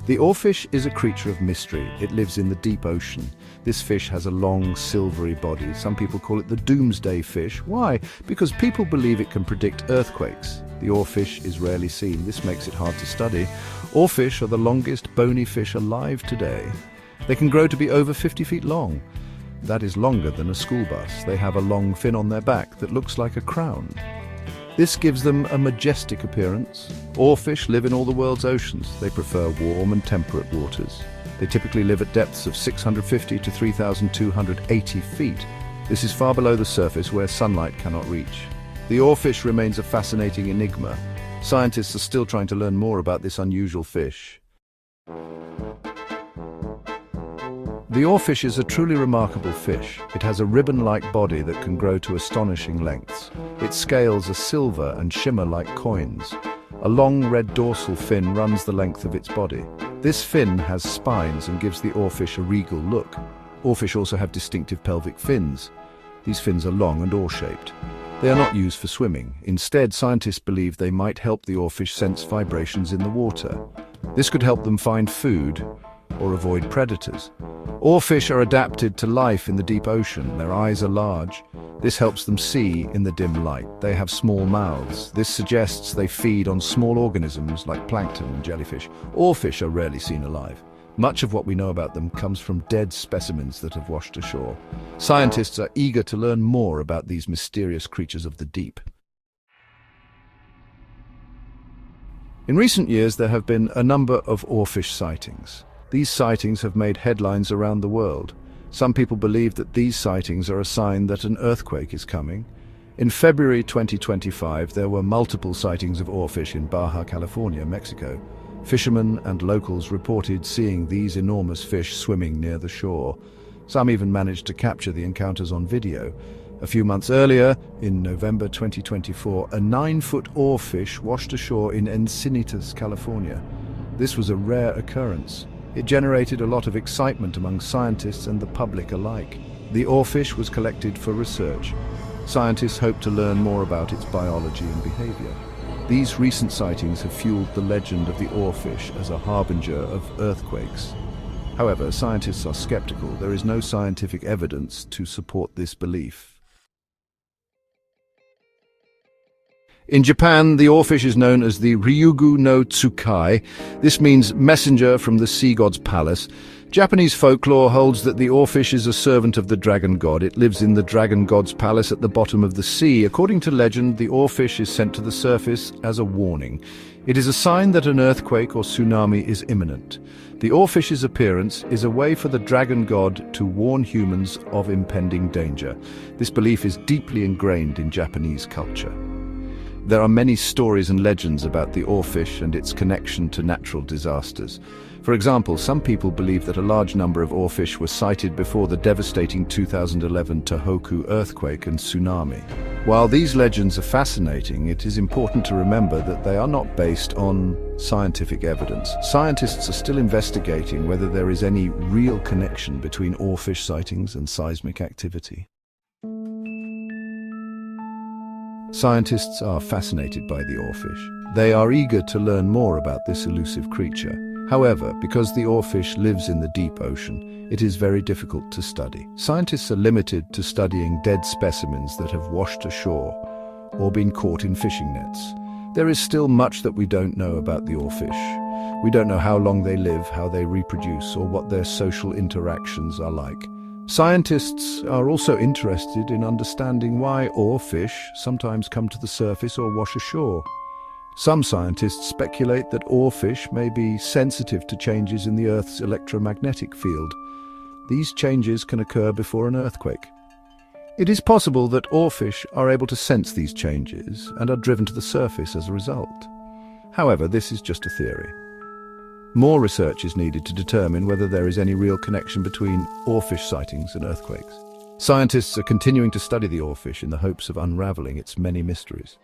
The oarfish is a creature of mystery. It lives in the deep ocean. This fish has a long, silvery body. Some people call it the Doomsday fish. Why? Because people believe it can predict earthquakes. The oarfish is rarely seen. This makes it hard to study. Oarfish are the longest bony fish alive today. They can grow to be over 50 feet long. That is longer than a school bus. They have a long fin on their back that looks like a crown. This gives them a majestic appearance. Oarfish live in all the world's oceans. They prefer warm and temperate waters. They typically live at depths of 650 to 3,280 feet. This is far below the surface where sunlight cannot reach. The oarfish remains a fascinating enigma. Scientists are still trying to learn more about this unusual fish. The oarfish is a truly remarkable fish. It has a ribbon-like body that can grow to astonishing lengths. Its scales are silver and shimmer like coins. A long red dorsal fin runs the length of its body. This fin has spines and gives the oarfish a regal look. Oarfish also have distinctive pelvic fins. These fins are long and oar-shaped. They are not used for swimming. Instead, scientists believe they might help the oarfish sense vibrations in the water. This could help them find food or avoid predators. Oarfish are adapted to life in the deep ocean. Their eyes are large. This helps them see in the dim light. They have small mouths. This suggests they feed on small organisms like plankton and jellyfish. Oarfish are rarely seen alive. Much of what we know about them comes from dead specimens that have washed ashore. Scientists are eager to learn more about these mysterious creatures of the deep. In recent years, there have been a number of oarfish sightings. These sightings have made headlines around the world. Some people believe that these sightings are a sign that an earthquake is coming. In February 2025, there were multiple sightings of oarfish in Baja California, Mexico. Fishermen and locals reported seeing these enormous fish swimming near the shore. Some even managed to capture the encounters on video. A few months earlier, in November 2024, a 9-foot oarfish washed ashore in Encinitas, California. This was a rare occurrence. It generated a lot of excitement among scientists and the public alike. The oarfish was collected for research. Scientists hope to learn more about its biology and behavior. These recent sightings have fueled the legend of the oarfish as a harbinger of earthquakes. However, scientists are skeptical. There is no scientific evidence to support this belief. In Japan, the oarfish is known as the Ryugu no Tsukai. This means messenger from the sea god's palace. Japanese folklore holds that the oarfish is a servant of the dragon god. It lives in the dragon god's palace at the bottom of the sea. According to legend, the oarfish is sent to the surface as a warning. It is a sign that an earthquake or tsunami is imminent. The oarfish's appearance is a way for the dragon god to warn humans of impending danger. This belief is deeply ingrained in Japanese culture. There are many stories and legends about the oarfish and its connection to natural disasters. For example, some people believe that a large number of oarfish were sighted before the devastating 2011 Tohoku earthquake and tsunami. While these legends are fascinating, it is important to remember that they are not based on scientific evidence. Scientists are still investigating whether there is any real connection between oarfish sightings and seismic activity. Scientists are fascinated by the oarfish. They are eager to learn more about this elusive creature. However, because the oarfish lives in the deep ocean, it is very difficult to study. Scientists are limited to studying dead specimens that have washed ashore or been caught in fishing nets. There is still much that we don't know about the oarfish. We don't know how long they live, how they reproduce, or what their social interactions are like. Scientists are also interested in understanding why oarfish sometimes come to the surface or wash ashore. Some scientists speculate that oarfish may be sensitive to changes in the Earth's electromagnetic field. These changes can occur before an earthquake. It is possible that oarfish are able to sense these changes and are driven to the surface as a result. However, this is just a theory. More research is needed to determine whether there is any real connection between oarfish sightings and earthquakes. Scientists are continuing to study the oarfish in the hopes of unraveling its many mysteries.